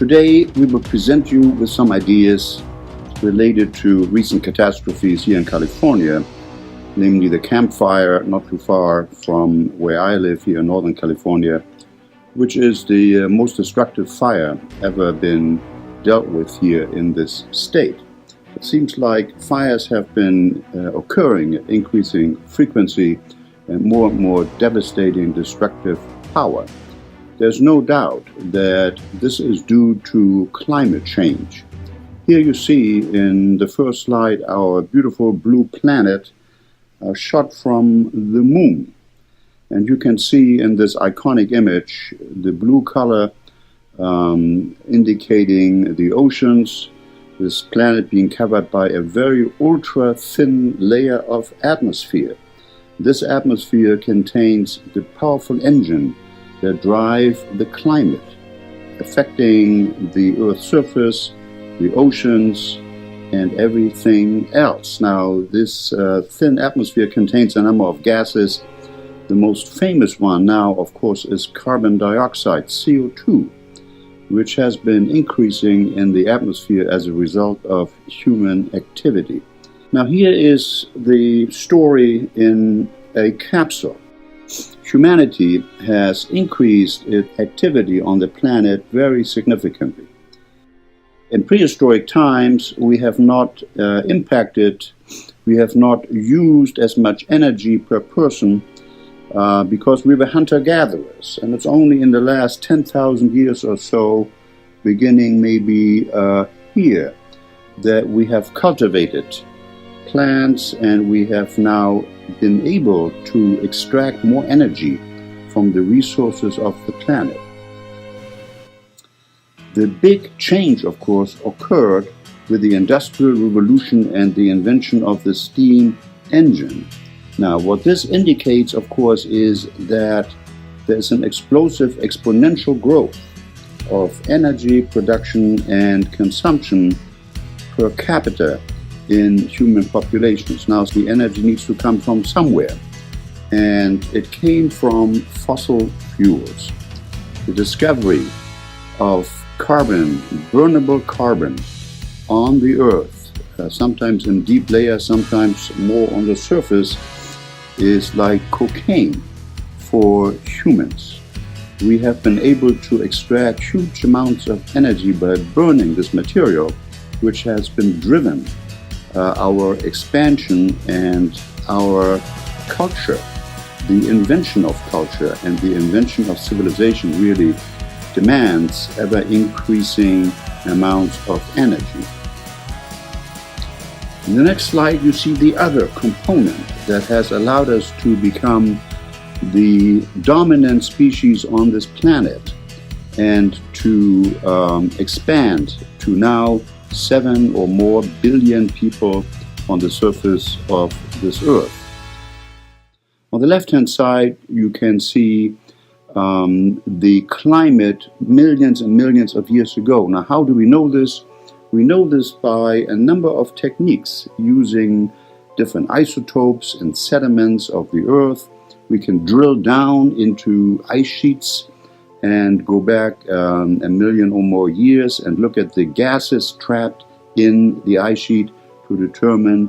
Today we will present you with some ideas related to recent catastrophes here in California, namely the Camp Fire not too far from where I live here in Northern California, which is the most destructive fire ever been dealt with here in this state. It seems like fires have been occurring at increasing frequency and more devastating destructive power. There's no doubt that this is due to climate change. Here you see in the first slide our beautiful blue planet shot from the moon. And you can see in this iconic image the blue color indicating the oceans, this planet being covered by a very ultra-thin layer of atmosphere. This atmosphere contains the powerful engine that drive the climate, affecting the Earth's surface, the oceans, and everything else. Now, this thin atmosphere contains a number of gases. The most famous one now, of course, is carbon dioxide, CO2, which has been increasing in the atmosphere as a result of human activity. Now, here is the story in a capsule. Humanity has increased its activity on the planet very significantly. In prehistoric times, we have not we have not used as much energy per person because we were hunter-gatherers. And it's only in the last 10,000 years or so, beginning maybe here, that we have cultivated plants and we have now been able to extract more energy from the resources of the planet. The big change, of course, occurred with the Industrial Revolution and the invention of the steam engine. Now, what this indicates, of course, is that there's an explosive exponential growth of energy production and consumption per capita in human populations. Now, the energy needs to come from somewhere, and it came from fossil fuels. The discovery of carbon, burnable carbon on the Earth, sometimes in deep layers, sometimes more on the surface, is like cocaine for humans. We have been able to extract huge amounts of energy by burning this material, which has been driven our expansion and our culture. The invention of culture and the invention of civilization really demands ever-increasing amounts of energy. In the next slide, you see the other component that has allowed us to become the dominant species on this planet and to expand to now 7 or more billion people on the surface of this Earth. On the left-hand side, you can see the climate millions and millions of years ago. Now, how do we know this? We know this by a number of techniques using different isotopes and sediments of the Earth. We can drill down into ice sheets and go back a million or more years and look at the gases trapped in the ice sheet to determine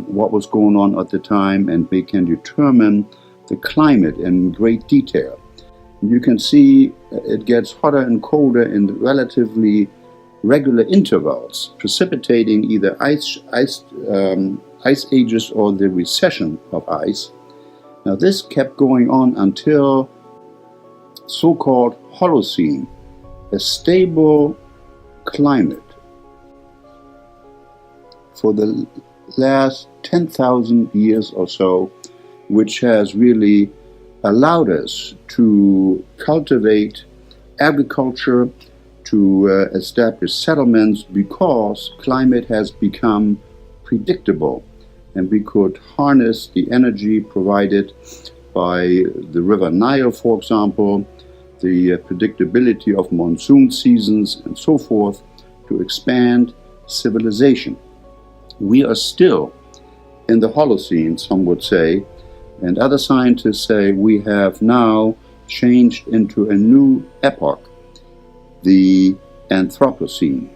what was going on at the time, and we can determine the climate in great detail. You can see it gets hotter and colder in relatively regular intervals, precipitating either ice ages or the recession of ice. Now, this kept going on until so-called Holocene, a stable climate for the last 10,000 years or so, which has really allowed us to cultivate agriculture, to establish settlements, because climate has become predictable and we could harness the energy provided by the River Nile, for example, the predictability of monsoon seasons and so forth, to expand civilization. We are still in the Holocene, some would say, and other scientists say we have now changed into a new epoch, the Anthropocene,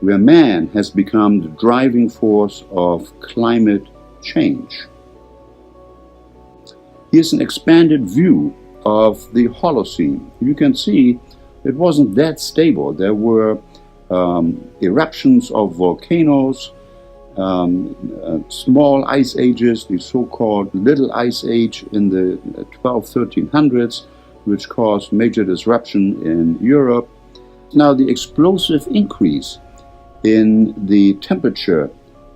where man has become the driving force of climate change. Here's an expanded view of the Holocene. You can see it wasn't that stable. There were eruptions of volcanoes, small ice ages, the so-called Little Ice Age in the 1300s, which caused major disruption in Europe. Now the explosive increase in the temperature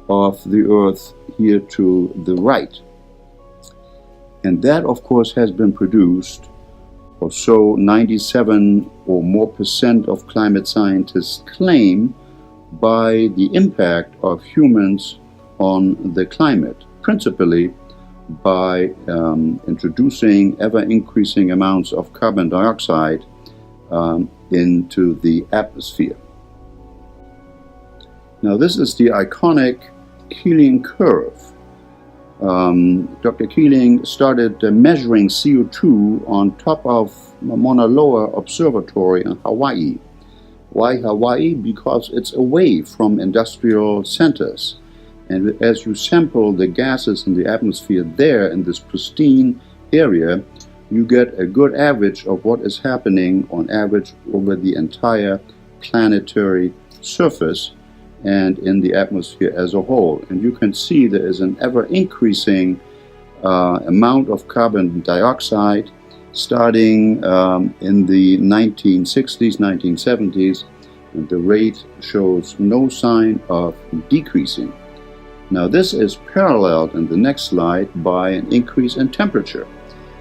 of the Earth here to the right. And that, of course, has been produced, or so 97 or more % of climate scientists claim, by the impact of humans on the climate, principally by introducing ever-increasing amounts of carbon dioxide into the atmosphere. Now, this is the iconic Keeling curve. Dr. Keeling started measuring CO2 on top of Mauna Loa Observatory in Hawaii. Why Hawaii? Because it's away from industrial centers. And as you sample the gases in the atmosphere there in this pristine area, you get a good average of what is happening on average over the entire planetary surface and in the atmosphere as a whole. And you can see there is an ever-increasing amount of carbon dioxide starting in the 1960s, 1970s, and the rate shows no sign of decreasing. Now this is paralleled in the next slide by an increase in temperature.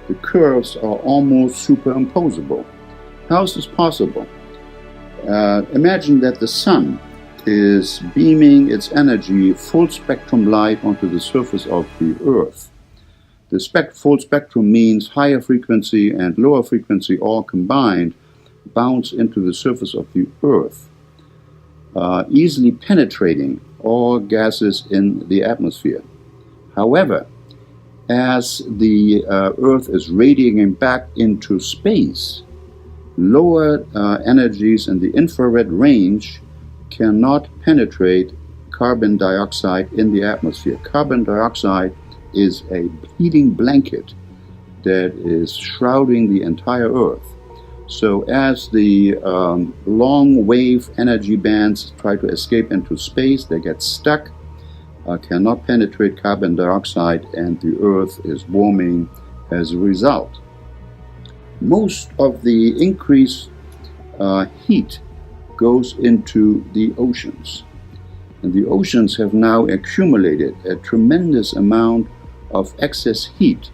The curves are almost superimposable. How is this possible? Imagine that the sun is beaming its energy, full spectrum light, onto the surface of the Earth. The full spectrum means higher frequency and lower frequency all combined bounce into the surface of the Earth, easily penetrating all gases in the atmosphere. However, as the Earth is radiating back into space, lower energies in the infrared range cannot penetrate carbon dioxide in the atmosphere. Carbon dioxide is a heating blanket that is shrouding the entire Earth. So as the long wave energy bands try to escape into space, they get stuck, cannot penetrate carbon dioxide, and the Earth is warming as a result. Most of the increased heat goes into the oceans. And the oceans have now accumulated a tremendous amount of excess heat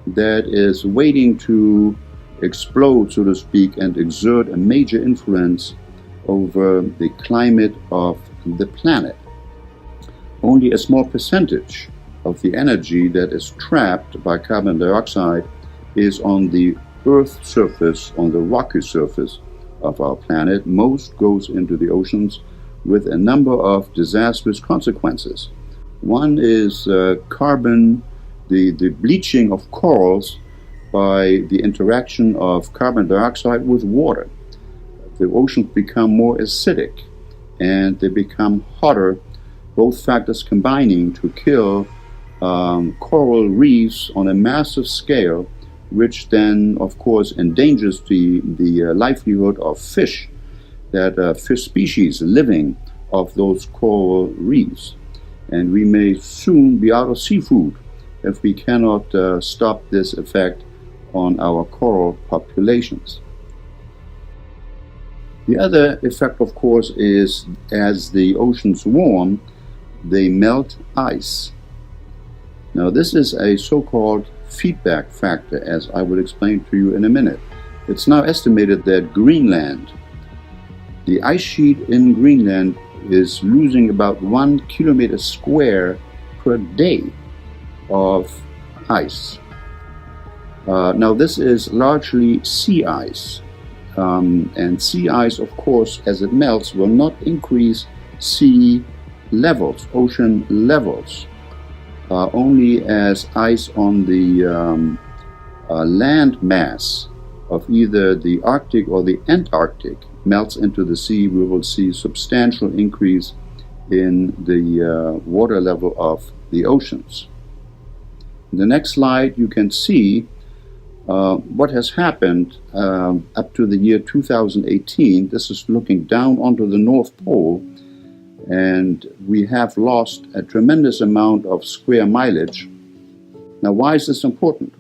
that is waiting to explode, so to speak, and exert a major influence over the climate of the planet. Only a small percentage of the energy that is trapped by carbon dioxide is on the Earth's surface, on the rocky surface of our planet. Most goes into the oceans with a number of disastrous consequences. One is carbon, the bleaching of corals by the interaction of carbon dioxide with water. The oceans become more acidic and they become hotter, both factors combining to kill coral reefs on a massive scale, which then, of course, endangers the livelihood of fish, fish species living off those coral reefs. And we may soon be out of seafood if we cannot stop this effect on our coral populations. The other effect, of course, is as the oceans warm, they melt ice. Now, this is a so-called feedback factor, as I will explain to you in a minute. It's now estimated that Greenland, the ice sheet in Greenland, is losing about 1 kilometer square per day of ice. Now, this is largely sea ice, and sea ice, of course, as it melts, will not increase sea levels, ocean levels. Only as ice on the land mass of either the Arctic or the Antarctic melts into the sea, we will see substantial increase in the water level of the oceans. In the next slide, you can see what has happened up to the year 2018. This is looking down onto the North Pole, and we have lost a tremendous amount of square mileage. Now, why is this important?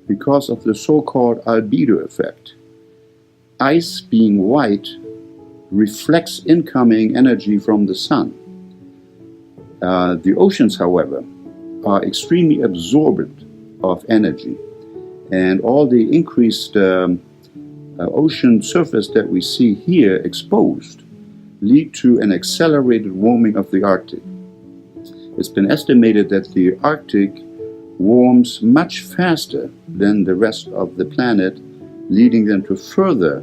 Because of the so-called albedo effect. Ice, being white, reflects incoming energy from the sun. The oceans, however, are extremely absorbent of energy, and all the increased ocean surface that we see here exposed lead to an accelerated warming of the Arctic. It's been estimated that the Arctic warms much faster than the rest of the planet, leading them to further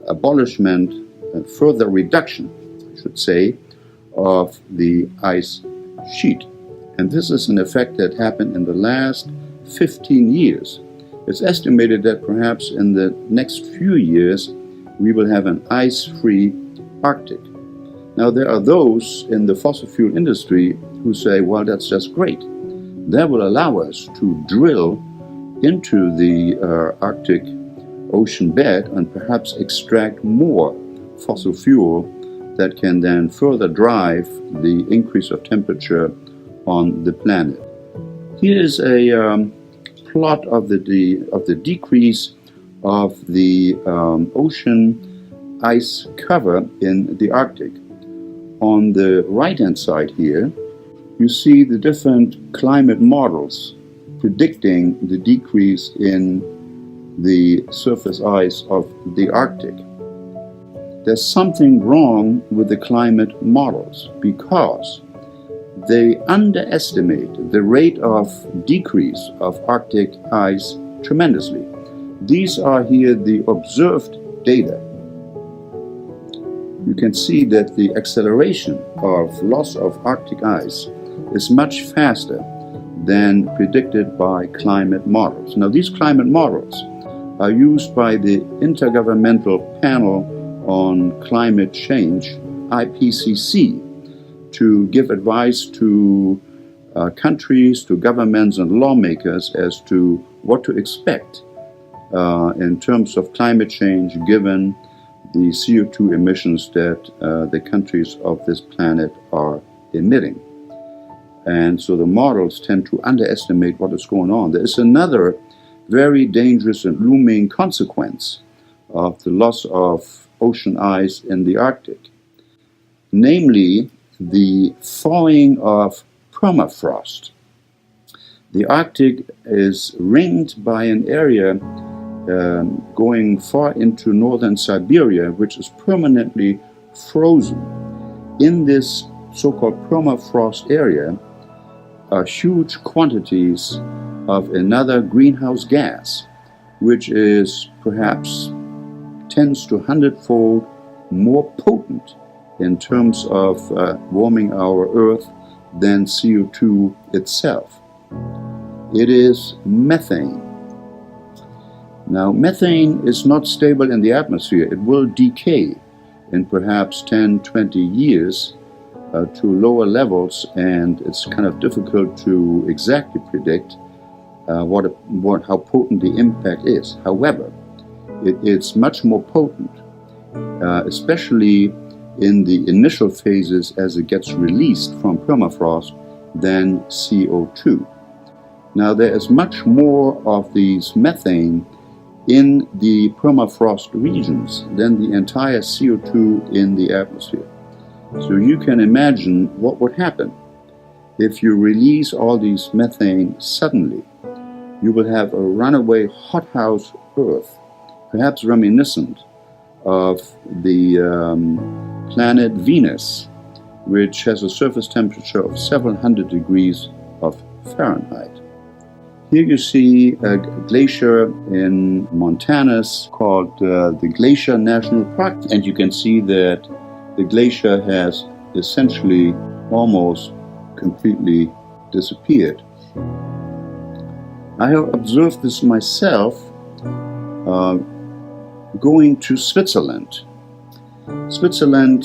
abolishment, further reduction, I should say, of the ice sheet. And this is an effect that happened in the last 15 years. It's estimated that perhaps in the next few years we will have an ice-free Arctic. Now, there are those in the fossil fuel industry who say, well, that's just great. That will allow us to drill into the Arctic ocean bed and perhaps extract more fossil fuel that can then further drive the increase of temperature on the planet. Here is a plot of the decrease of the ocean ice cover in the Arctic. On the right-hand side here, you see the different climate models predicting the decrease in the surface ice of the Arctic. There's something wrong with the climate models because they underestimate the rate of decrease of Arctic ice tremendously. These are here the observed data. You can see that the acceleration of loss of Arctic ice is much faster than predicted by climate models. Now, these climate models are used by the Intergovernmental Panel on Climate Change, IPCC, to give advice to countries, to governments and lawmakers as to what to expect in terms of climate change given the CO2 emissions that the countries of this planet are emitting. And so the models tend to underestimate what is going on. There is another very dangerous and looming consequence of the loss of ocean ice in the Arctic, namely the thawing of permafrost. The Arctic is ringed by an area going far into northern Siberia, which is permanently frozen. In this so-called permafrost area are huge quantities of another greenhouse gas, which is perhaps tens to 100-fold more potent in terms of warming our Earth than CO2 itself. It is methane. Now, methane is not stable in the atmosphere. It will decay in perhaps 10, 20 years to lower levels, and it's kind of difficult to exactly predict how potent the impact is. However, it's much more potent, especially in the initial phases as it gets released from permafrost, than CO2. Now, there is much more of these methane in the permafrost regions than the entire CO2 in the atmosphere. So you can imagine what would happen if you release all these methane suddenly. You will have a runaway hothouse Earth, perhaps reminiscent of the planet Venus, which has a surface temperature of several hundred degrees of Fahrenheit. Here you see a glacier in Montana called the Glacier National Park, and you can see that the glacier has essentially almost completely disappeared. I have observed this myself going to Switzerland. Switzerland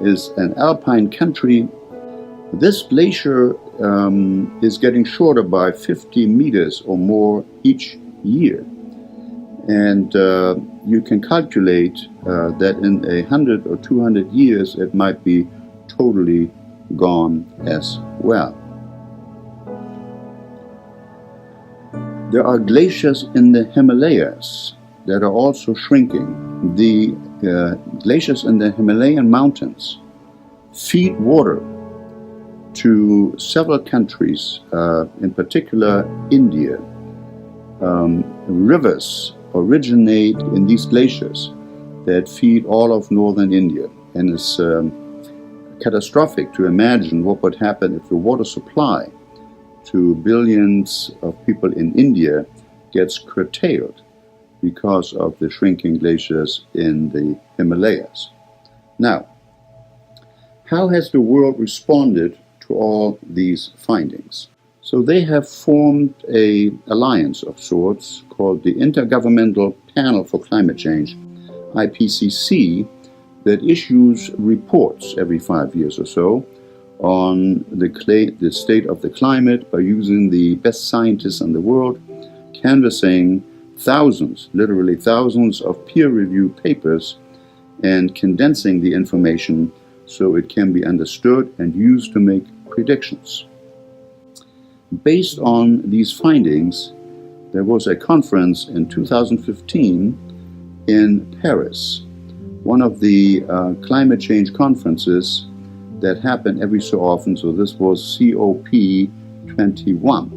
is an alpine country. This glacier is getting shorter by 50 meters or more each year. And you can calculate that in 100 or 200 years it might be totally gone as well. There are glaciers in the Himalayas that are also shrinking. The glaciers in the Himalayan mountains feed water to several countries, in particular India. Rivers originate in these glaciers that feed all of northern India, and it's catastrophic to imagine what would happen if the water supply to billions of people in India gets curtailed because of the shrinking glaciers in the Himalayas. Now, how has the world responded to all these findings? So they have formed an alliance of sorts called the Intergovernmental Panel for Climate Change, IPCC, that issues reports every 5 years or so on the state of the climate by using the best scientists in the world, canvassing thousands, literally thousands of peer-reviewed papers and condensing the information so it can be understood and used to make predictions. Based on these findings, there was a conference in 2015 in Paris, one of the climate change conferences that happen every so often. So this was COP21.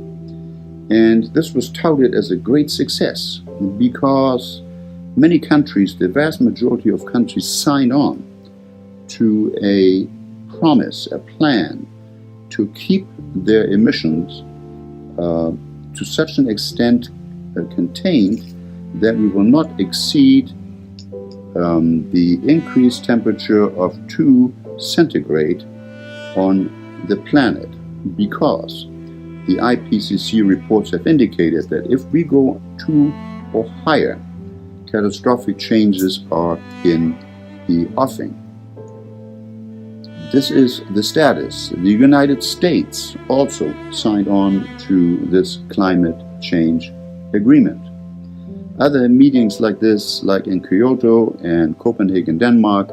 And this was touted as a great success because many countries, the vast majority of countries, signed on to a promise, a plan to keep their emissions to such an extent contained that we will not exceed the increased temperature of 2 centigrade on the planet, because the IPCC reports have indicated that if we go 2 or higher, catastrophic changes are in the offing. This is the status. The United States also signed on to this climate change agreement. Other meetings like this, like in Kyoto and Copenhagen, Denmark,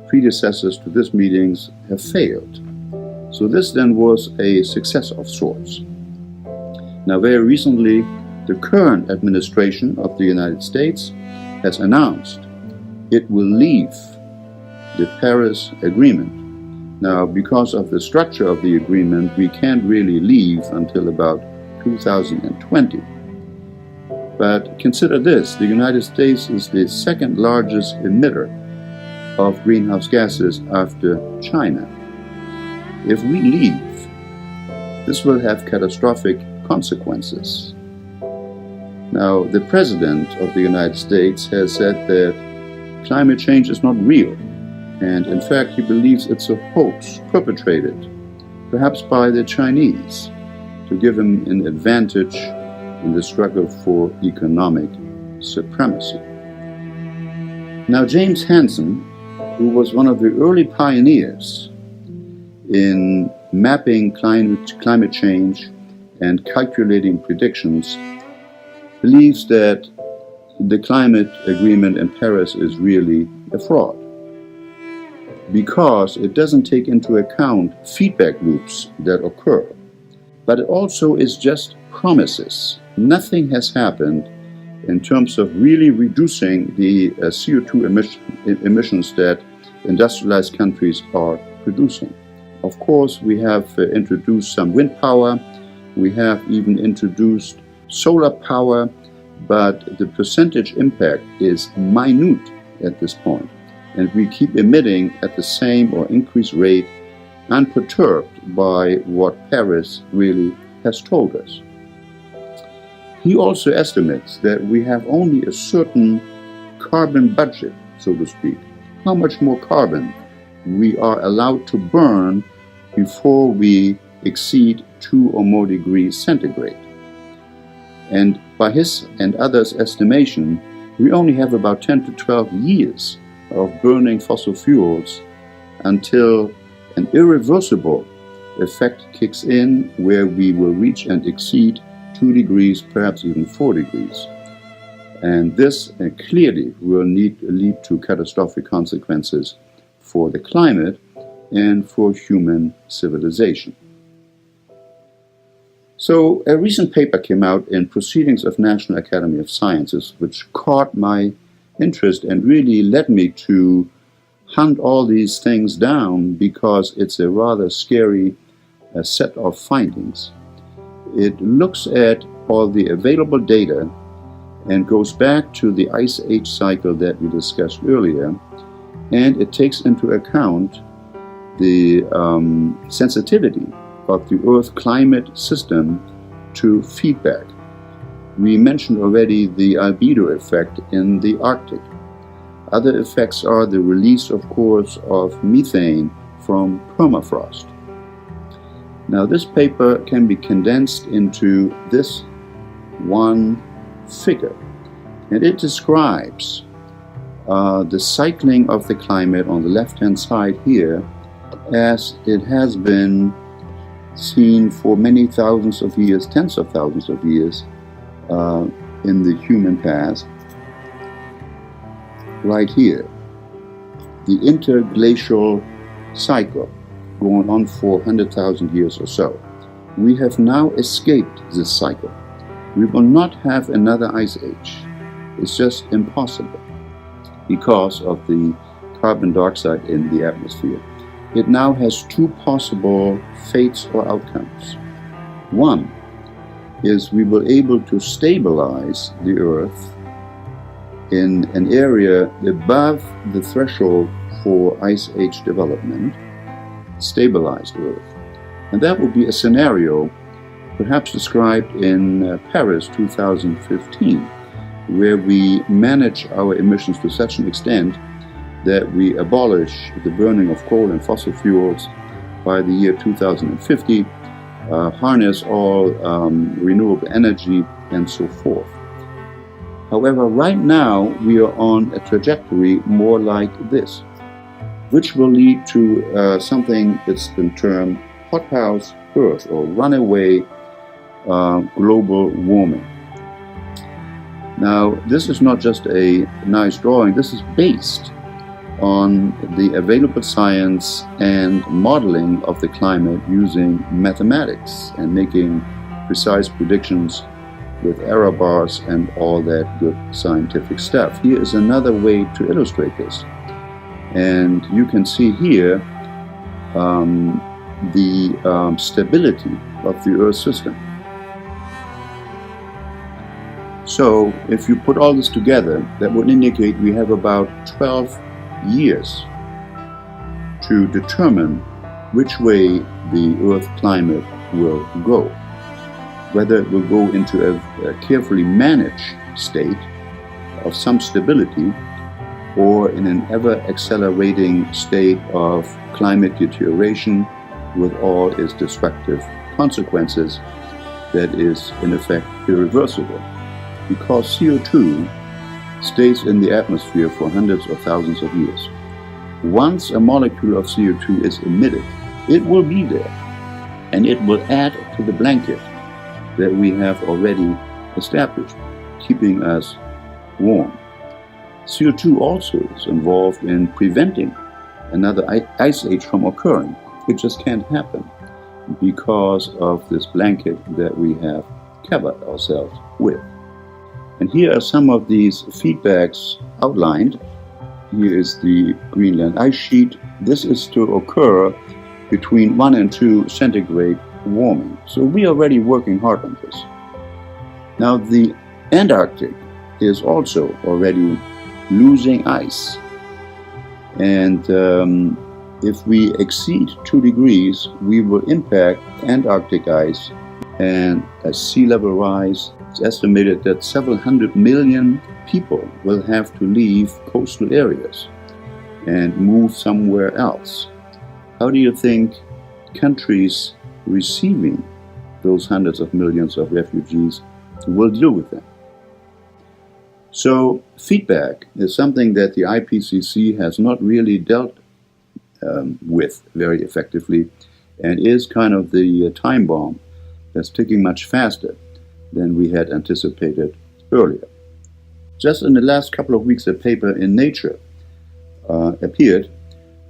predecessors to these meetings have failed. So this then was a success of sorts. Now, very recently, the current administration of the United States has announced it will leave the Paris Agreement. Now, because of the structure of the agreement, we can't really leave until about 2020. But consider this, the United States is the second largest emitter of greenhouse gases after China. If we leave, this will have catastrophic consequences. Now, the President of the United States has said that climate change is not real, and in fact he believes it's a hoax perpetrated, perhaps by the Chinese, to give him an advantage in the struggle for economic supremacy. Now, James Hansen, who was one of the early pioneers in mapping climate change and calculating predictions, believes that the climate agreement in Paris is really a fraud, because it doesn't take into account feedback loops that occur, but it also is just promises. Nothing has happened in terms of really reducing the CO2 emissions that industrialized countries are producing. Of course, we have introduced some wind power, we have even introduced solar power, but the percentage impact is minute at this point, and we keep emitting at the same or increased rate, unperturbed by what Paris really has told us. He also estimates that we have only a certain carbon budget, so to speak, how much more carbon we are allowed to burn before we exceed 2 or more degrees centigrade. And by his and others' estimation, We only have about 10 to 12 years of burning fossil fuels until an irreversible effect kicks in where we will reach and exceed 2 degrees, perhaps even 4 degrees. And this clearly will lead to catastrophic consequences for the climate and for human civilization. So a recent paper came out in Proceedings of National Academy of Sciences, which caught my interest and really led me to hunt all these things down, because it's a rather scary set of findings. It looks at all the available data and goes back to the Ice Age cycle that we discussed earlier, and it takes into account the sensitivity of the Earth climate system to feedback. We mentioned already the albedo effect in the Arctic. Other effects are the release, of course, of methane from permafrost. Now, this paper can be condensed into this one figure, and it describes the cycling of the climate on the left-hand side here, as it has been seen for many thousands of years, tens of thousands of years in the human past. Right here, the interglacial cycle going on for 100,000 years or so. We have now escaped this cycle. We will not have another ice age. It's just impossible because of the carbon dioxide in the atmosphere. It now has two possible fates or outcomes. One is we will be able to stabilize the Earth in an area above the threshold for ice age development, stabilized Earth. And that will be a scenario perhaps described in Paris 2015, where we manage our emissions to such an extent that we abolish the burning of coal and fossil fuels by the year 2050, harness all renewable energy, and so forth. However, right now we are on a trajectory more like this, which will lead to something that's been termed hothouse Earth, or runaway global warming. Now, this is not just a nice drawing. This is based on the available science and modeling of the climate using mathematics and making precise predictions with error bars and all that good scientific stuff. Here is another way to illustrate this. And you can see here the stability of the Earth system. So if you put all this together, that would indicate we have about 12 years to determine which way the Earth climate will go. Whether it will go into a carefully managed state of some stability, or in an ever-accelerating state of climate deterioration with all its destructive consequences that is, in effect, irreversible. Because CO2 stays in the atmosphere for hundreds of thousands of years. Once a molecule of CO2 is emitted, it will be there, and it will add to the blanket that we have already established, keeping us warm. CO2 also is involved in preventing another ice age from occurring. It just can't happen because of this blanket that we have covered ourselves with. And here are some of these feedbacks outlined. Here is the Greenland ice sheet. This is to occur between 1 and 2 centigrade warming. So we are already working hard on this. Now, the Antarctic is also already losing ice. And if we exceed 2 degrees, we will impact Antarctic ice, and a sea level rise. It's estimated that several hundred million people will have to leave coastal areas and move somewhere else. How do you think countries receiving those hundreds of millions of refugees will deal with them? So feedback is something that the IPCC has not really dealt with very effectively, and is kind of the time bomb that's ticking much faster than we had anticipated earlier. Just in the last couple of weeks, a paper in Nature appeared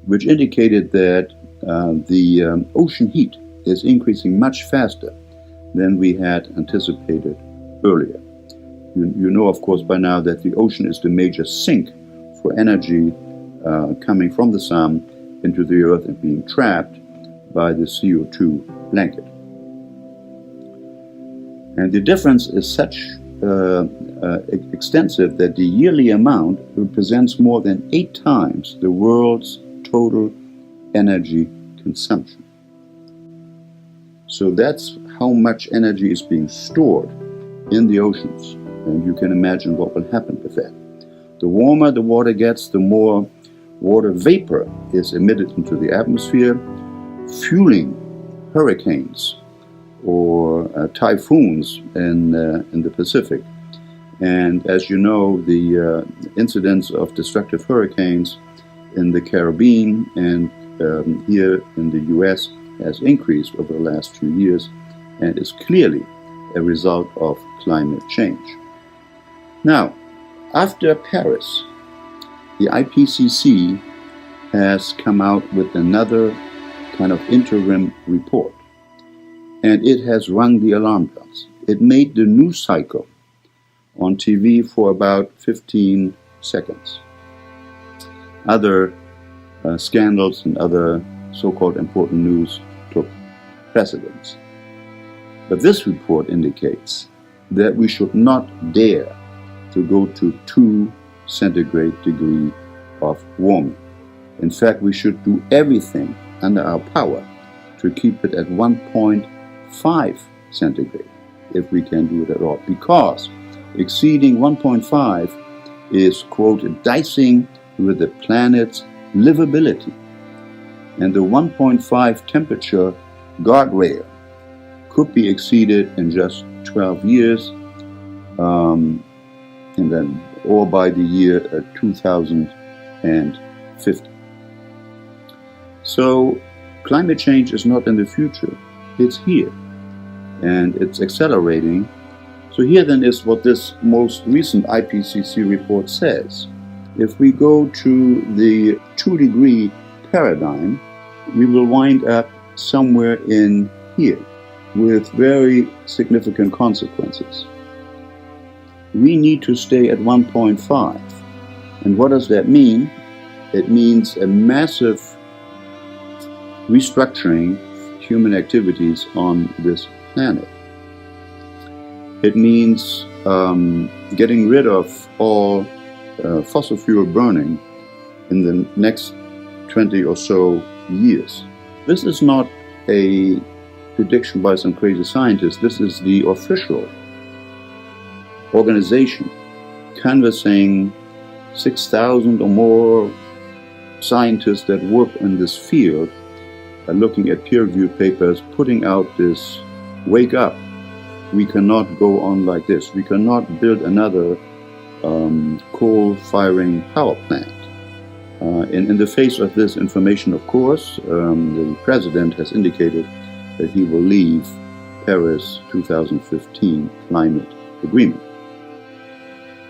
which indicated that the ocean heat is increasing much faster than we had anticipated earlier. You know, of course, by now that the ocean is the major sink for energy coming from the sun into the earth and being trapped by the CO2 blanket. And the difference is such extensive that the yearly amount represents more than 8 times the world's total energy consumption. So that's how much energy is being stored in the oceans. And you can imagine what will happen with that. The warmer the water gets, the more water vapor is emitted into the atmosphere, fueling hurricanes or typhoons in the Pacific. And as you know, the incidence of destructive hurricanes in the Caribbean and here in the US has increased over the last few years and is clearly a result of climate change. Now, after Paris, the IPCC has come out with another kind of interim report, and it has rung the alarm bells. It made the news cycle on TV for about 15 seconds. Other scandals and other so-called important news took precedence. But this report indicates that we should not dare to go to 2 centigrade degree of warming. In fact, we should do everything under our power to keep it at 1.5 centigrade, if we can do it at all, because exceeding 1.5 is, quote, dicing with the planet's livability. And the 1.5 temperature guardrail could be exceeded in just 12 years, or by the year 2050. So climate change is not in the future, it's here, and it's accelerating. So here then is what this most recent IPCC report says. If we go to the 2-degree paradigm, we will wind up somewhere in here with very significant consequences. We need to stay at 1.5. And what does that mean? It means a massive restructuring human activities on this planet. It means getting rid of all fossil fuel burning in the next 20 or so years. This is not a prediction by some crazy scientist. This is the official organization canvassing 6,000 or more scientists that work in this field, looking at peer-reviewed papers, putting out this, wake up, we cannot go on like this. We cannot build another coal-firing power plant. In the face of this information, of course, the president has indicated that he will leave Paris 2015 climate agreement.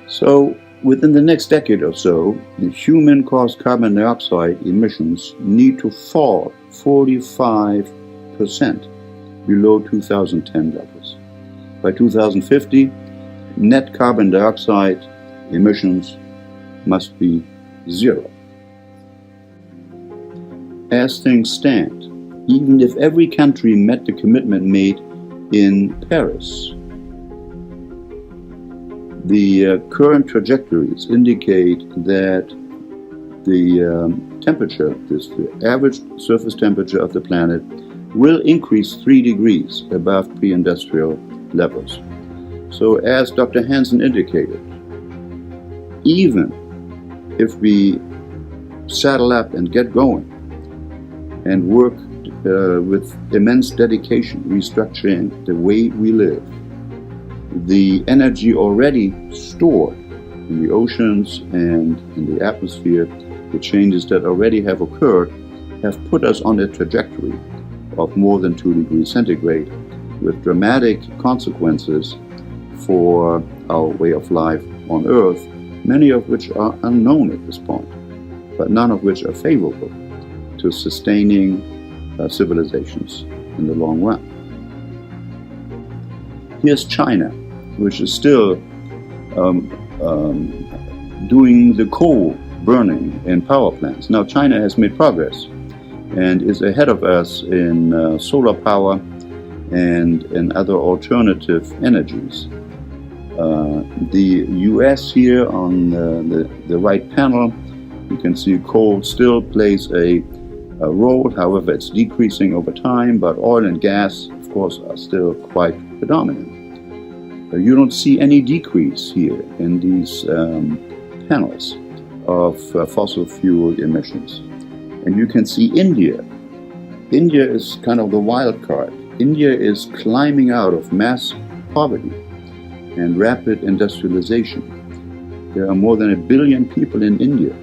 So within the next decade or so, the human-caused carbon dioxide emissions need to fall 45% below 2010 levels. By 2050, net carbon dioxide emissions must be 0. As things stand, even if every country met the commitment made in Paris, the current trajectories indicate that the temperature, the average surface temperature of the planet, will increase 3 degrees above pre-industrial levels. So as Dr. Hansen indicated, even if we saddle up and get going and work with immense dedication, restructuring the way we live, the energy already stored in the oceans and in the atmosphere, the changes that already have occurred have put us on a trajectory of more than 2 degrees centigrade, with dramatic consequences for our way of life on Earth, many of which are unknown at this point, but none of which are favorable to sustaining civilizations in the long run. Here's China, which is still doing the coal burning in power plants. Now China has made progress and is ahead of us in solar power and in other alternative energies. The US here on the right panel, you can see coal still plays a role. However, it's decreasing over time, but oil and gas, of course, are still quite predominant. You don't see any decrease here in these panels of fossil fuel emissions. And you can see India. India is kind of the wild card. India is climbing out of mass poverty and rapid industrialization. There are more than 1 billion people in India.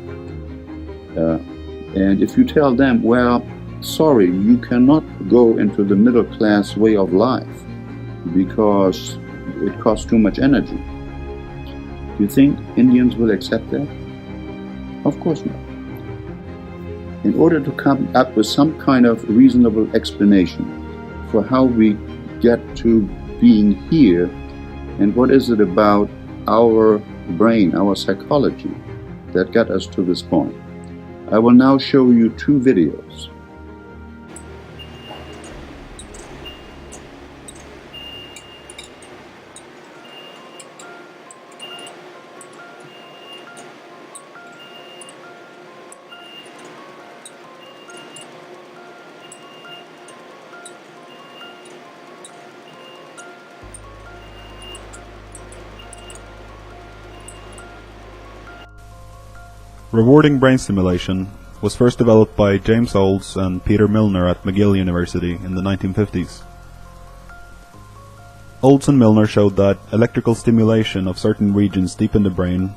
And if you tell them, well, sorry, you cannot go into the middle class way of life because it costs too much energy, do you think Indians will accept that? Of course not. In order to come up with some kind of reasonable explanation for how we get to being here and what is it about our brain, our psychology, that got us to this point, I will now show you 2 videos. Rewarding brain stimulation was first developed by James Olds and Peter Milner at McGill University in the 1950s. Olds and Milner showed that electrical stimulation of certain regions deep in the brain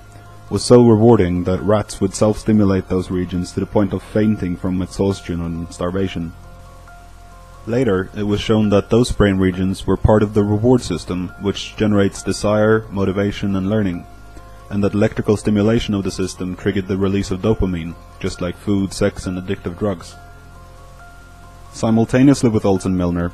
was so rewarding that rats would self-stimulate those regions to the point of fainting from exhaustion and starvation. Later, it was shown that those brain regions were part of the reward system, which generates desire, motivation, and learning, and that electrical stimulation of the system triggered the release of dopamine, just like food, sex, and addictive drugs. Simultaneously with Olds and Milner,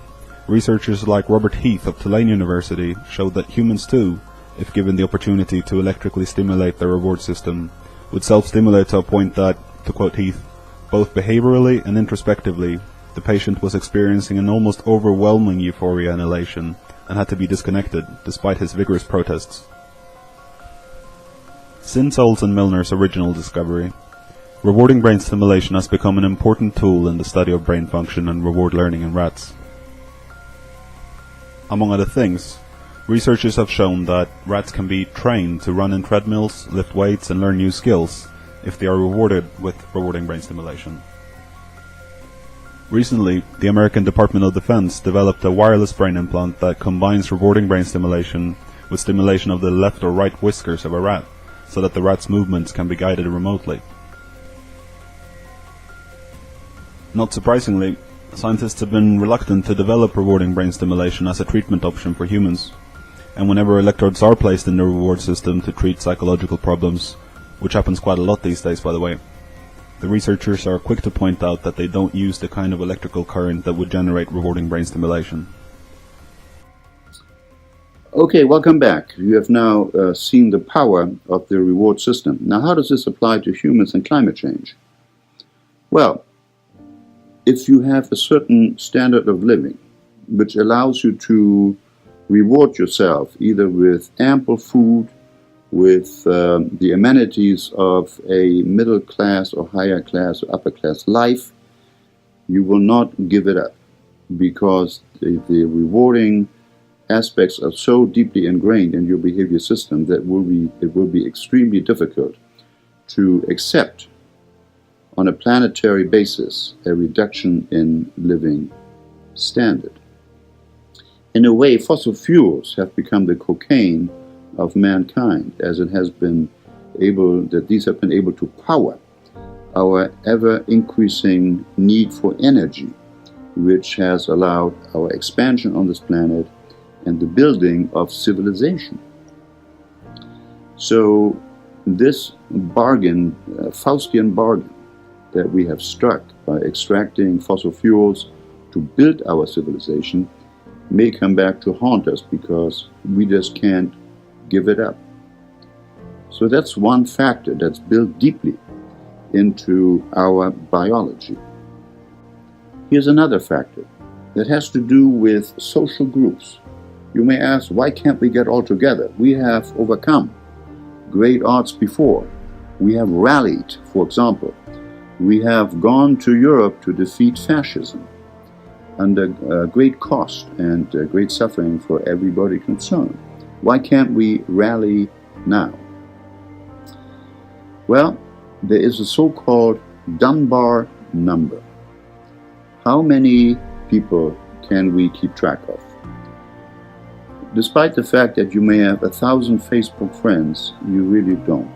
researchers like Robert Heath of Tulane University showed that humans too, if given the opportunity to electrically stimulate their reward system, would self-stimulate to a point that, to quote Heath, both behaviorally and introspectively, the patient was experiencing an almost overwhelming euphoria and elation, and had to be disconnected, despite his vigorous protests. Since Olds and Milner's original discovery, rewarding brain stimulation has become an important tool in the study of brain function and reward learning in rats. Among other things, researchers have shown that rats can be trained to run in treadmills, lift weights, and learn new skills if they are rewarded with rewarding brain stimulation. Recently, the American Department of Defense developed a wireless brain implant that combines rewarding brain stimulation with stimulation of the left or right whiskers of a rat, so that the rat's movements can be guided remotely. Not surprisingly, scientists have been reluctant to develop rewarding brain stimulation as a treatment option for humans, and whenever electrodes are placed in the reward system to treat psychological problems, which happens quite a lot these days by the way, the researchers are quick to point out that they don't use the kind of electrical current that would generate rewarding brain stimulation. Okay, welcome back. You have now seen the power of the reward system. Now, how does this apply to humans and climate change? Well, if you have a certain standard of living, which allows you to reward yourself either with ample food, with the amenities of a middle class or higher class or upper class life, you will not give it up, because the rewarding aspects are so deeply ingrained in your behavior system that it will be extremely difficult to accept on a planetary basis a reduction in living standard. In a way, fossil fuels have become the cocaine of mankind, as it has been these have been able to power our ever-increasing need for energy, which has allowed our expansion on this planet and the building of civilization. So this bargain, Faustian bargain, that we have struck by extracting fossil fuels to build our civilization may come back to haunt us because we just can't give it up. So that's one factor that's built deeply into our biology. Here's another factor that has to do with social groups. You may ask, why can't we get all together? We have overcome great odds before. We have rallied, for example. We have gone to Europe to defeat fascism under great cost and great suffering for everybody concerned. Why can't we rally now? Well, there is a so-called Dunbar number. How many people can we keep track of? Despite the fact that you may have 1,000 Facebook friends, you really don't.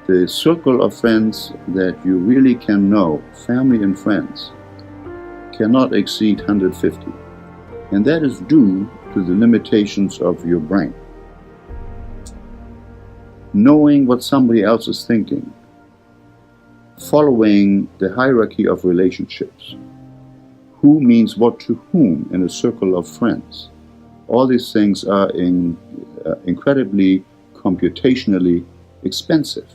The circle of friends that you really can know, family and friends, cannot exceed 150. And that is due to the limitations of your brain. Knowing what somebody else is thinking, following the hierarchy of relationships, who means what to whom in a circle of friends. All these things are incredibly computationally expensive.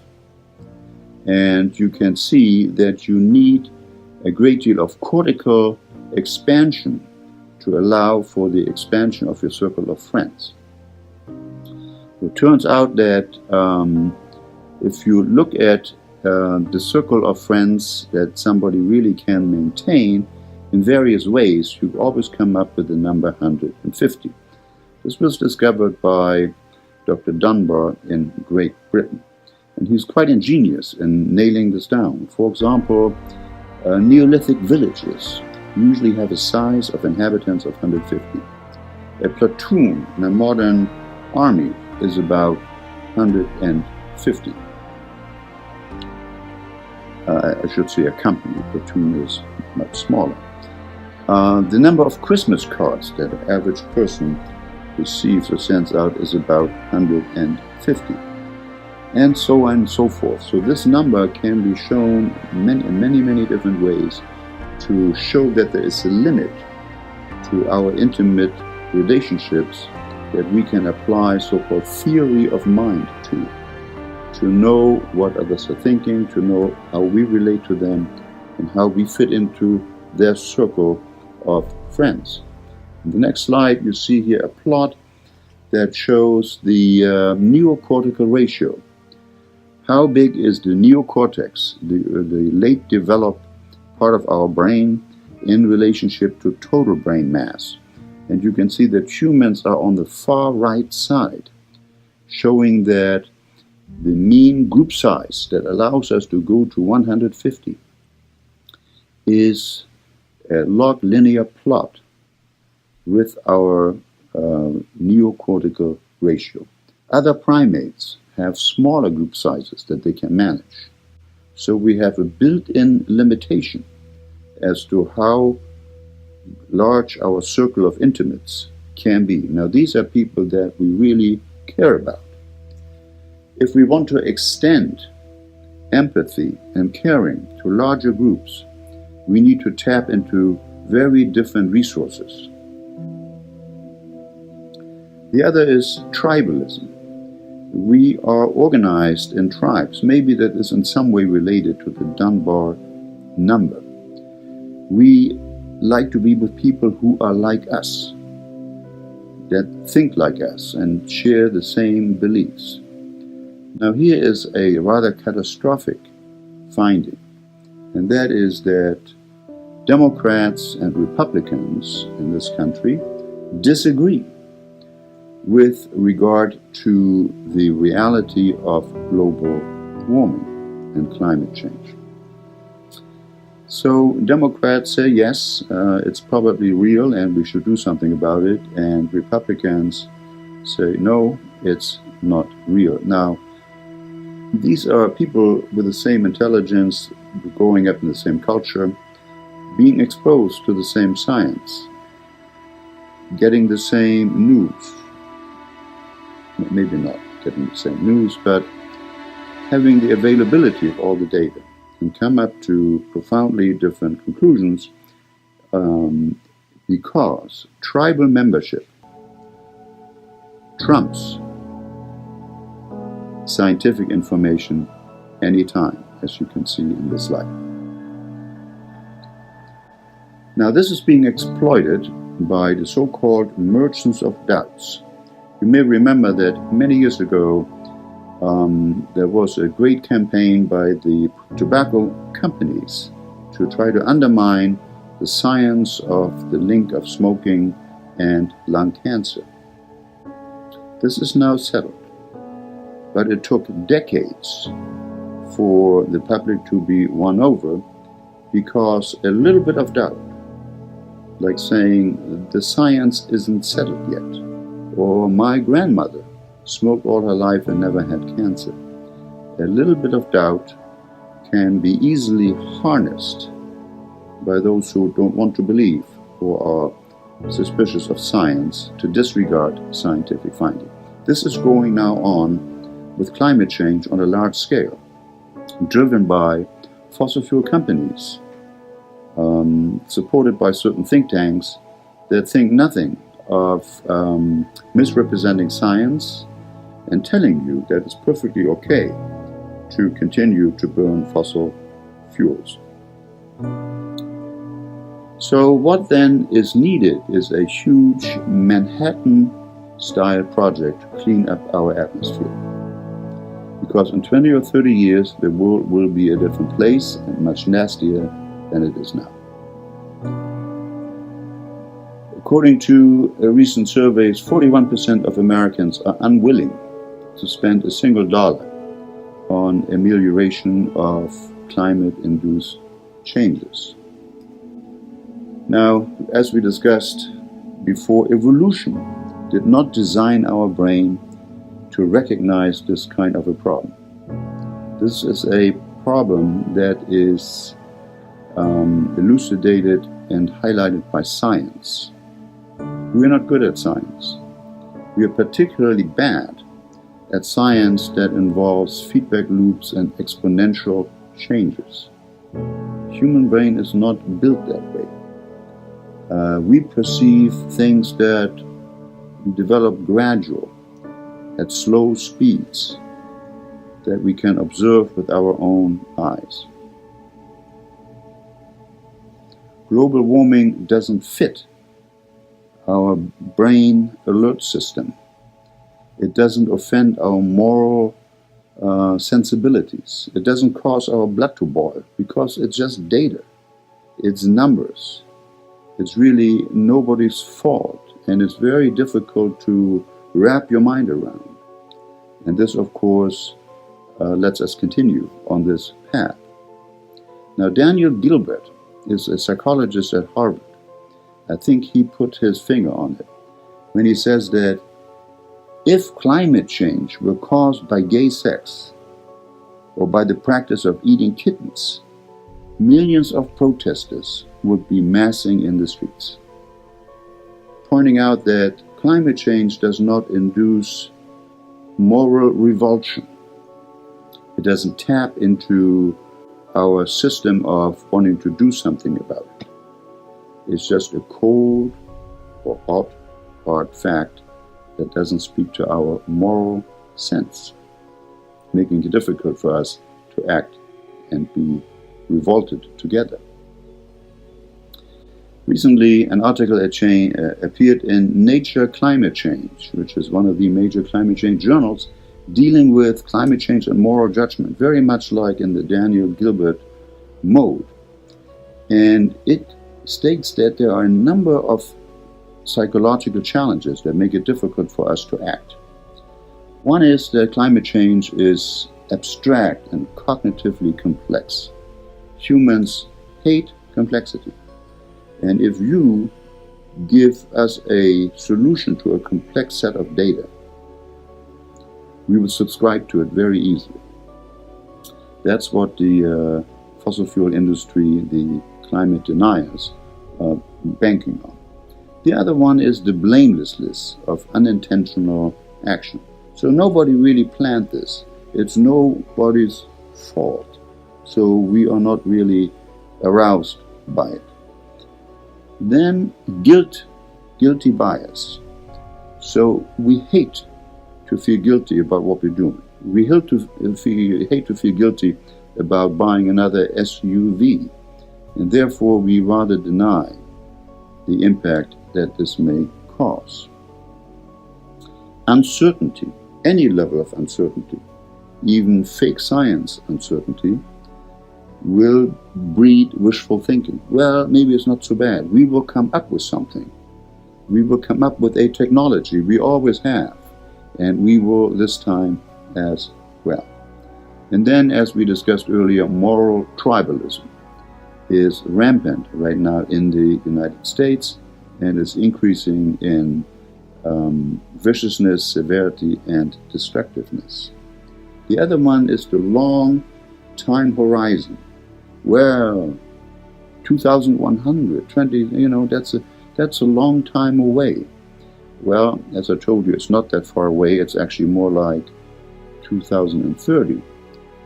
And you can see that you need a great deal of cortical expansion to allow for the expansion of your circle of friends. It turns out that if you look at the circle of friends that somebody really can maintain in various ways, you always come up with the number 150. This was discovered by Dr. Dunbar in Great Britain, and he's quite ingenious in nailing this down. For example, Neolithic villages usually have a size of inhabitants of 150. A platoon in a modern army is about 150. I should say a company. A platoon is much smaller. The number of Christmas cards that an average person receives or sends out is about 150, and so on and so forth. So this number can be shown in many different ways to show that there is a limit to our intimate relationships that we can apply so-called theory of mind to know what others are thinking, to know how we relate to them, and how we fit into their circle of friends. In the next slide, you see here a plot that shows the neocortical ratio. How big is the neocortex, the late developed part of our brain, in relationship to total brain mass? And you can see that humans are on the far right side, showing that the mean group size that allows us to go to 150 is a log linear plot with our neocortical ratio. Other primates have smaller group sizes that they can manage. So we have a built-in limitation as to how large our circle of intimates can be. Now, these are people that we really care about. If we want to extend empathy and caring to larger groups, we need to tap into very different resources. The other is tribalism. We are organized in tribes. Maybe that is in some way related to the Dunbar number. We like to be with people who are like us, that think like us and share the same beliefs. Now, here is a rather catastrophic finding, and that is that Democrats and Republicans in this country disagree with regard to the reality of global warming and climate change. So Democrats say yes, it's probably real and we should do something about it, and Republicans say no, it's not real. Now, These are people with the same intelligence, growing up in the same culture, being exposed to the same science, getting the same news. Maybe not getting the same news, but having the availability of all the data, and come up to profoundly different conclusions because tribal membership trumps scientific information anytime, as you can see in this slide. Now, this is being exploited by the so-called merchants of doubts. You may remember that many years ago there was a great campaign by the tobacco companies to try to undermine the science of the link of smoking and lung cancer. This is now settled, but it took decades for the public to be won over because a little bit of doubt, like saying the science isn't settled yet, or my grandmother smoked all her life and never had cancer. A little bit of doubt can be easily harnessed by those who don't want to believe or are suspicious of science to disregard scientific finding. This is going now on with climate change on a large scale, driven by fossil fuel companies, supported by certain think tanks that think nothing of misrepresenting science and telling you that it's perfectly okay to continue to burn fossil fuels. So what then is needed is a huge Manhattan-style project to clean up our atmosphere. Because in 20 or 30 years, the world will be a different place and much nastier than it is now. According to a recent surveys, 41% of Americans are unwilling to spend a single dollar on amelioration of climate-induced changes. Now, as we discussed before, evolution did not design our brain to recognize this kind of a problem. This is a problem that is elucidated and highlighted by science. We're not good at science. We are particularly bad at science that involves feedback loops and exponential changes. Human brain is not built that way. We perceive things that develop gradual, at slow speeds, that we can observe with our own eyes. Global warming doesn't fit our brain alert system. It doesn't offend our moral sensibilities. It doesn't cause our blood to boil because it's just data. It's numbers. It's really nobody's fault, and it's very difficult to wrap your mind around. And this, of course, lets us continue on this path. Now, Daniel Gilbert is a psychologist at Harvard. I think he put his finger on it when he says that if climate change were caused by gay sex or by the practice of eating kittens, millions of protesters would be massing in the streets, pointing out that climate change does not induce moral revulsion. It doesn't tap into our system of wanting to do something about it. It's just a cold or hard fact that doesn't speak to our moral sense, making it difficult for us to act and be revolted together. Recently, an article appeared in Nature Climate Change, which is one of the major climate change journals, dealing with climate change and moral judgment, very much like in the Daniel Gilbert mode. And it states that there are a number of psychological challenges that make it difficult for us to act. One is that climate change is abstract and cognitively complex. Humans hate complexity. And if you give us a solution to a complex set of data, we will subscribe to it very easily. That's what the fossil fuel industry, the climate deniers, are banking on. The other one is the blamelessness of unintentional action. So nobody really planned this. It's nobody's fault. So we are not really aroused by it. Then guilty bias. So we hate to feel guilty about what we're doing. We hate to feel guilty about buying another SUV, and therefore we rather deny the impact that this may cause. Uncertainty, any level of uncertainty, even fake science uncertainty, will breed wishful thinking. Well, maybe it's not so bad. We will come up with something. We will come up with a technology. We always have. And we will this time as well. And then, as we discussed earlier, moral tribalism is rampant right now in the United States and is increasing in viciousness, severity, and destructiveness. The other one is the long time horizon. Well, 2120, that's a long time away. Well, as I told you, it's not that far away. It's actually more like 2030,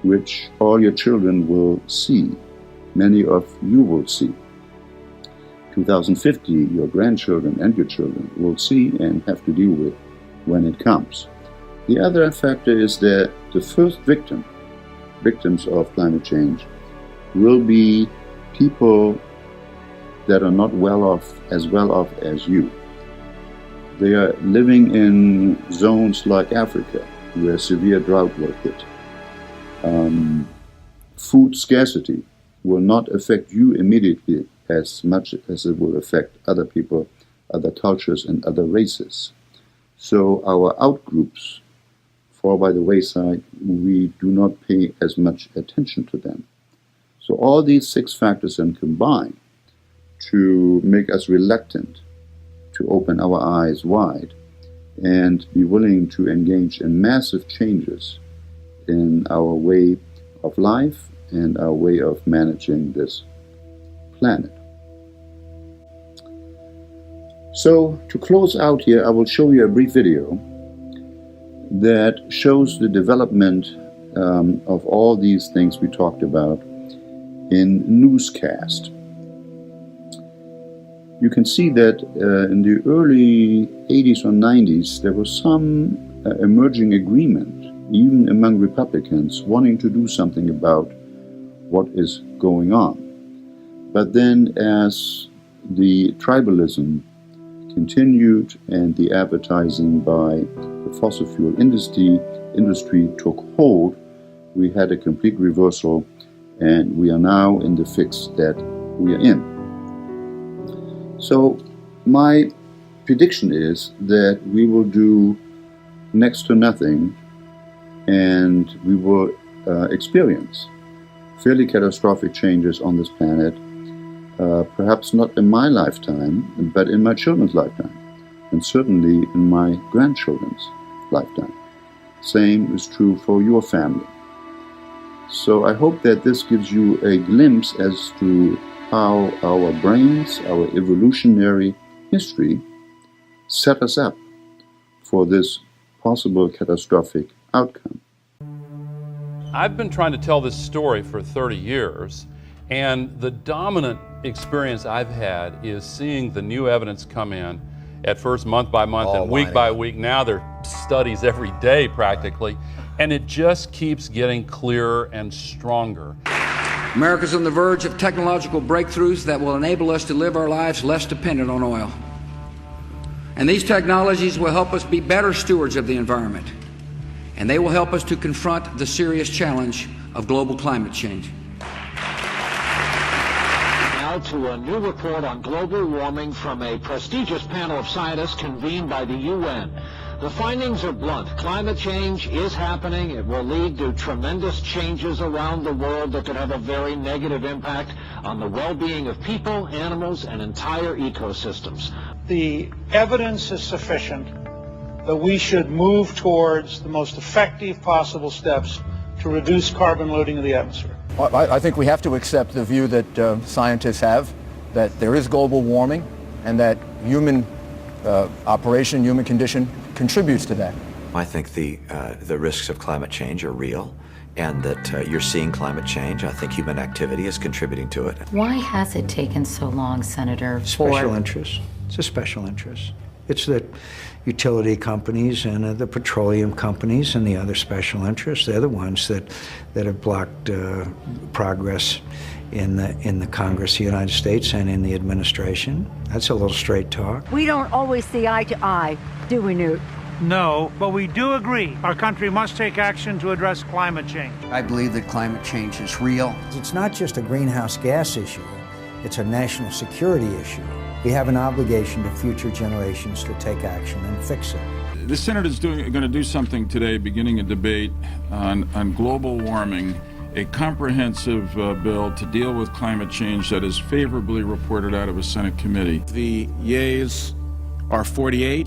which all your children will see. Many of you will see. 2050, your grandchildren and your children will see and have to deal with when it comes. The other factor is that the first victims of climate change, will be people that are not well off as you. They are living in zones like Africa, where severe drought will hit. Food scarcity will not affect you immediately as much as it will affect other people, other cultures, and other races. So our outgroups fall by the wayside. We do not pay as much attention to them. So all these 6 factors then combine to make us reluctant to open our eyes wide and be willing to engage in massive changes in our way of life and our way of managing this planet. So to close out here, I will show you a brief video that shows the development of all these things we talked about in newscast. You can see that in the early 80s or 90s, there was some emerging agreement, even among Republicans, wanting to do something about what is going on. But then as the tribalism continued and the advertising by the fossil fuel industry took hold, we had a complete reversal, and we are now in the fix that we are in. So my prediction is that we will do next to nothing, and we will experience fairly catastrophic changes on this planet, perhaps not in my lifetime, but in my children's lifetime, and certainly in my grandchildren's lifetime. Same is true for your family. So I hope that this gives you a glimpse as to how our brains, our evolutionary history, set us up for this possible catastrophic outcome. I've been trying to tell this story for 30 years, and the dominant experience I've had is seeing the new evidence come in, at first month by month and week by week. Now there are studies every day practically, and it just keeps getting clearer and stronger. America's on the verge of technological breakthroughs that will enable us to live our lives less dependent on oil. And these technologies will help us be better stewards of the environment. And they will help us to confront the serious challenge of global climate change. Now to a new report on global warming from a prestigious panel of scientists convened by the UN. The findings are blunt. Climate change is happening. It will lead to tremendous changes around the world that could have a very negative impact on the well-being of people, animals, and entire ecosystems. The evidence is sufficient that we should move towards the most effective possible steps to to reduce carbon loading of the atmosphere? I think we have to accept the view that scientists have, that there is global warming and that human operation, human condition contributes to that. I think the risks of climate change are real, and that you're seeing climate change. I think human activity is contributing to it. Why has it taken so long, Senator? Special interests. It's a special interest. It's that utility companies and the petroleum companies and the other special interests, they're the ones that have blocked progress in the Congress of the United States and in the administration. That's a little straight talk. We don't always see eye to eye, do we, Newt? No, but we do agree our country must take action to address climate change. I believe that climate change is real. It's not just a greenhouse gas issue, it's a national security issue. We have an obligation to future generations to take action and fix it. The Senate is going to do something today, beginning a debate on global warming, a comprehensive bill to deal with climate change that is favorably reported out of a Senate committee. The yeas are 48.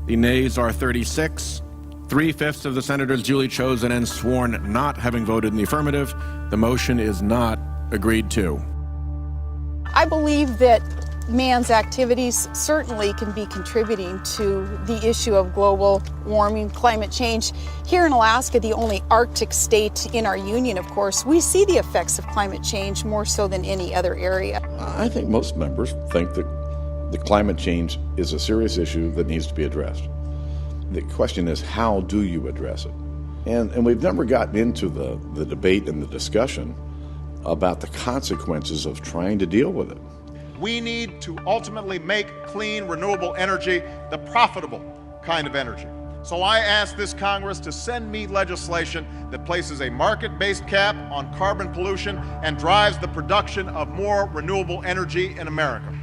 The nays are 36. 3/5 of the senators duly chosen and sworn not having voted in the affirmative. The motion is not agreed to. I believe that man's activities certainly can be contributing to the issue of global warming, climate change. Here in Alaska, the only Arctic state in our union, of course, we see the effects of climate change more so than any other area. I think most members think that the climate change is a serious issue that needs to be addressed. The question is, how do you address it? And we've never gotten into the debate and the discussion about the consequences of trying to deal with it. We need to ultimately make clean, renewable energy the profitable kind of energy. So I ask this Congress to send me legislation that places a market-based cap on carbon pollution and drives the production of more renewable energy in America.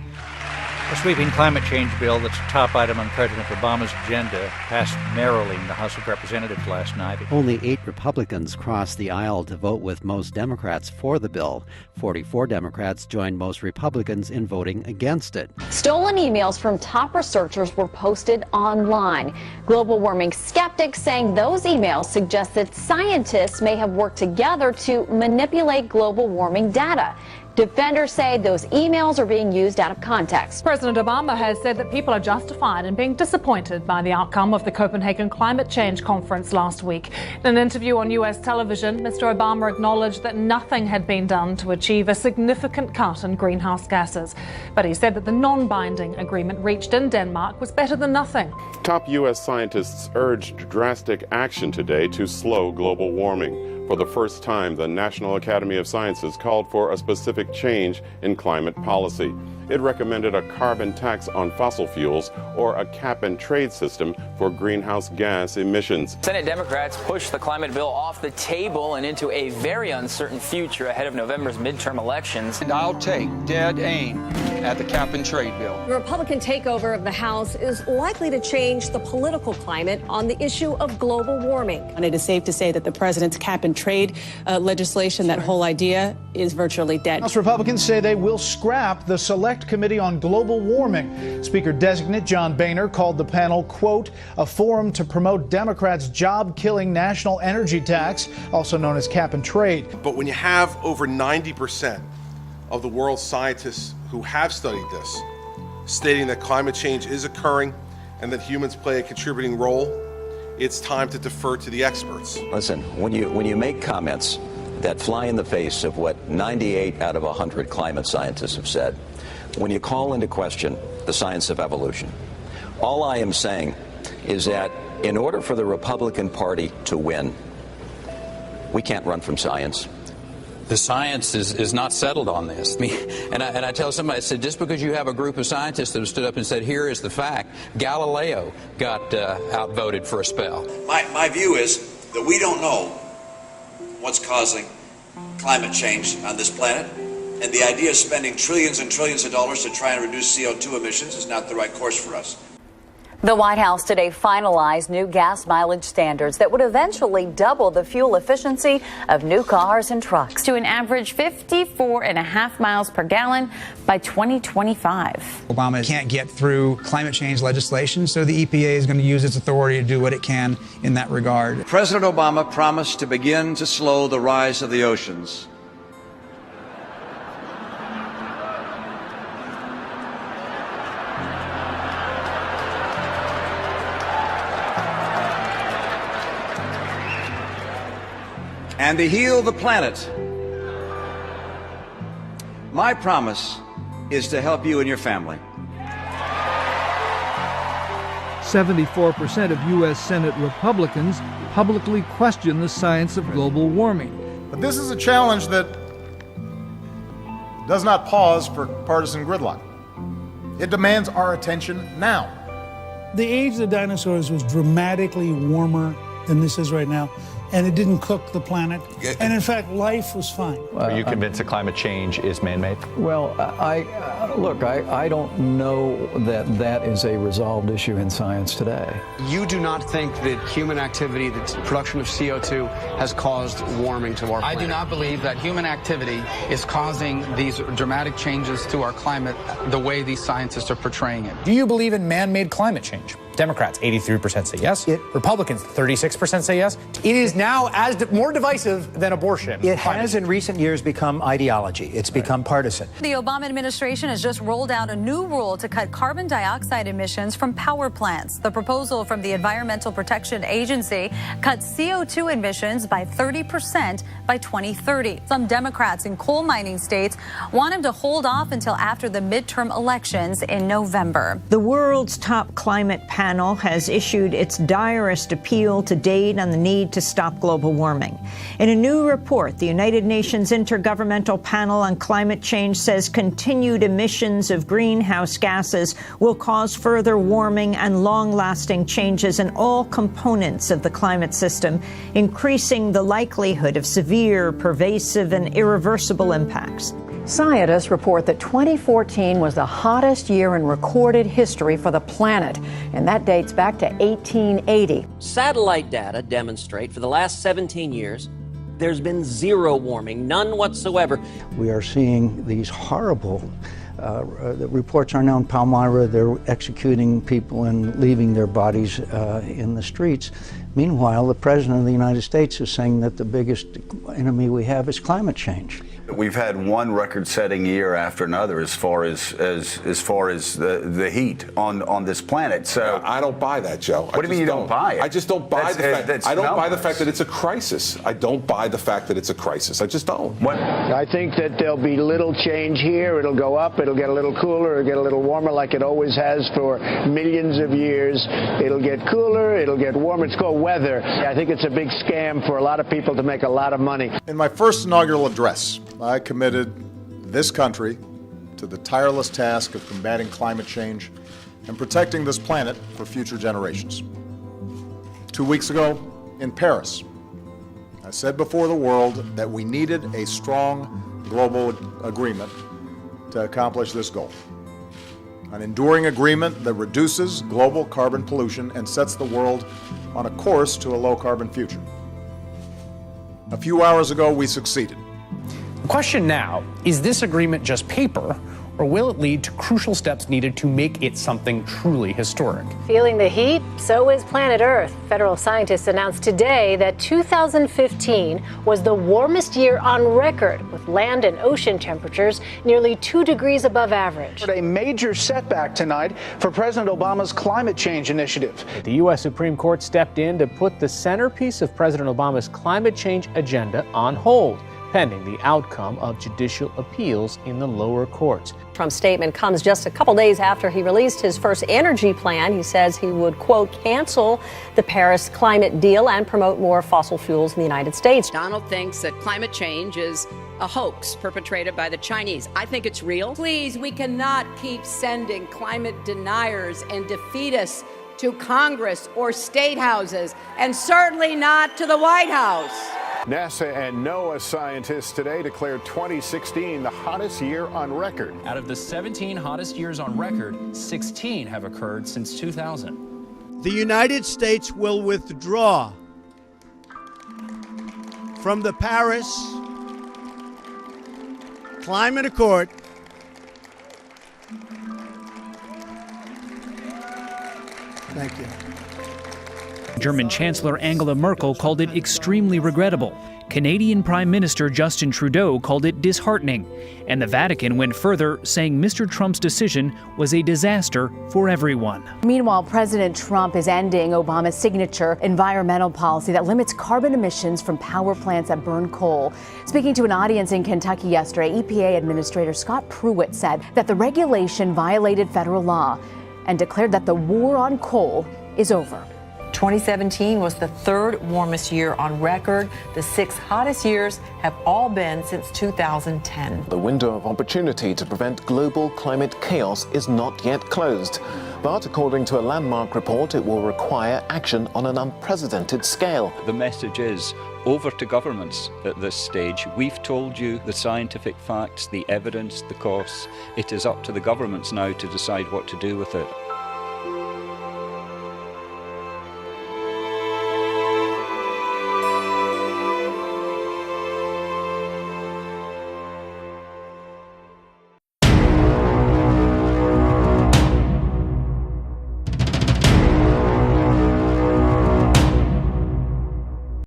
A sweeping climate change bill that's a top item on President Obama's agenda passed narrowly in the House of Representatives last night. Only 8 Republicans crossed the aisle to vote with most Democrats for the bill. 44 Democrats joined most Republicans in voting against it. Stolen emails from top researchers were posted online. Global warming skeptics saying those emails suggest that scientists may have worked together to manipulate global warming data. Defenders say those emails are being used out of context. President Obama has said that people are justified in being disappointed by the outcome of the Copenhagen Climate Change Conference last week. In an interview on U.S. television, Mr. Obama acknowledged that nothing had been done to achieve a significant cut in greenhouse gases. But he said that the non-binding agreement reached in Denmark was better than nothing. Top U.S. scientists urged drastic action today to slow global warming. For the first time, the National Academy of Sciences called for a specific change in climate policy. It recommended a carbon tax on fossil fuels or a cap-and-trade system for greenhouse gas emissions. Senate Democrats pushed the climate bill off the table and into a very uncertain future ahead of November's midterm elections. And I'll take dead aim at the cap-and-trade bill. The Republican takeover of the House is likely to change the political climate on the issue of global warming. And it is safe to say that the president's cap-and-trade legislation, that whole idea, is virtually dead. House Republicans say they will scrap the Select Committee on Global Warming. Speaker-designate John Boehner called the panel, quote, a forum to promote Democrats' job-killing national energy tax, also known as cap-and-trade. But when you have over 90% of the world's scientists who have studied this, stating that climate change is occurring and that humans play a contributing role, it's time to defer to the experts. Listen, when you make comments that fly in the face of what 98 out of 100 climate scientists have said, when you call into question the science of evolution, all I am saying is that in order for the Republican Party to win, we can't run from science. The science is not settled on this. And I tell somebody, I said, just because you have a group of scientists that have stood up and said, here is the fact, Galileo got outvoted for a spell. My view is that we don't know what's causing climate change on this planet, and the idea of spending trillions and trillions of dollars to try and reduce CO2 emissions is not the right course for us. The White House today finalized new gas mileage standards that would eventually double the fuel efficiency of new cars and trucks to an average 54.5 miles per gallon by 2025. Obama can't get through climate change legislation, so the EPA is going to use its authority to do what it can in that regard. President Obama promised to begin to slow the rise of the oceans. And to heal the planet. My promise is to help you and your family. 74% of U.S. Senate Republicans publicly question the science of global warming. But this is a challenge that does not pause for partisan gridlock. It demands our attention now. The age of the dinosaurs was dramatically warmer than this is right now, and it didn't cook the planet. And in fact, life was fine. Are you convinced that climate change is man-made? Well, I don't know that that is a resolved issue in science today. You do not think that human activity, the production of CO2, has caused warming to our planet? I do not believe that human activity is causing these dramatic changes to our climate the way these scientists are portraying it. Do you believe in man-made climate change? Democrats, 83% say yes. Republicans, 36% say yes. It is now more divisive than abortion. It has in recent years become ideology. It's become partisan. The Obama administration has just rolled out a new rule to cut carbon dioxide emissions from power plants. The proposal from the Environmental Protection Agency cuts CO2 emissions by 30% by 2030. Some Democrats in coal mining states want him to hold off until after the midterm elections in November. The world's top climate panel has issued its direst appeal to date on the need to stop global warming. In a new report, the United Nations Intergovernmental Panel on Climate Change says continued emissions of greenhouse gases will cause further warming and long-lasting changes in all components of the climate system, increasing the likelihood of severe, pervasive, and irreversible impacts. Scientists report that 2014 was the hottest year in recorded history for the planet, and that dates back to 1880. Satellite data demonstrate for the last 17 years there's been zero warming, none whatsoever. We are seeing these horrible the reports are now in Palmyra. They're executing people and leaving their bodies in the streets. Meanwhile, the President of the United States is saying that the biggest enemy we have is climate change. We've had one record-setting year after another as far as the heat on this planet. So I don't buy that, Joe. What do you mean you don't buy it? I just don't buy the fact. I don't buy the fact that it's a crisis. I don't buy the fact that it's a crisis. I just don't. What? I think that there'll be little change here. It'll go up. It'll get a little cooler. It'll get a little warmer, like it always has for millions of years. It'll get cooler. It'll get warmer. It's called weather. I think it's a big scam for a lot of people to make a lot of money. In my first inaugural address, I committed this country to the tireless task of combating climate change and protecting this planet for future generations. 2 weeks ago in Paris, I said before the world that we needed a strong global agreement to accomplish this goal. An enduring agreement that reduces global carbon pollution and sets the world on a course to a low-carbon future. A few hours ago, we succeeded. The question now, is this agreement just paper, or will it lead to crucial steps needed to make it something truly historic? Feeling the heat? So is planet Earth. Federal scientists announced today that 2015 was the warmest year on record, with land and ocean temperatures nearly 2 degrees above average. A major setback tonight for President Obama's climate change initiative. The U.S. Supreme Court stepped in to put the centerpiece of President Obama's climate change agenda on hold, pending the outcome of judicial appeals in the lower courts. Trump's statement comes just a couple days after he released his first energy plan. He says he would, quote, cancel the Paris climate deal and promote more fossil fuels in the United States. Donald thinks that climate change is a hoax perpetrated by the Chinese. I think it's real. Please, we cannot keep sending climate deniers and defeatists to Congress or state houses, and certainly not to the White House. NASA and NOAA scientists today declared 2016 the hottest year on record. Out of the 17 hottest years on record, 16 have occurred since 2000. the United States will withdraw from the Paris Climate Accord. Thank you. German Chancellor Angela Merkel called it extremely regrettable. Canadian Prime Minister Justin Trudeau called it disheartening. And the Vatican went further, saying Mr. Trump's decision was a disaster for everyone. Meanwhile, President Trump is ending Obama's signature environmental policy that limits carbon emissions from power plants that burn coal. Speaking to an audience in Kentucky yesterday, EPA Administrator Scott Pruitt said that the regulation violated federal law and declared that the war on coal is over. 2017 was the third warmest year on record. The 6 hottest years have all been since 2010. The window of opportunity to prevent global climate chaos is not yet closed. But according to a landmark report, it will require action on an unprecedented scale. The message is over to governments at this stage. We've told you the scientific facts, the evidence, the costs. It is up to the governments now to decide what to do with it.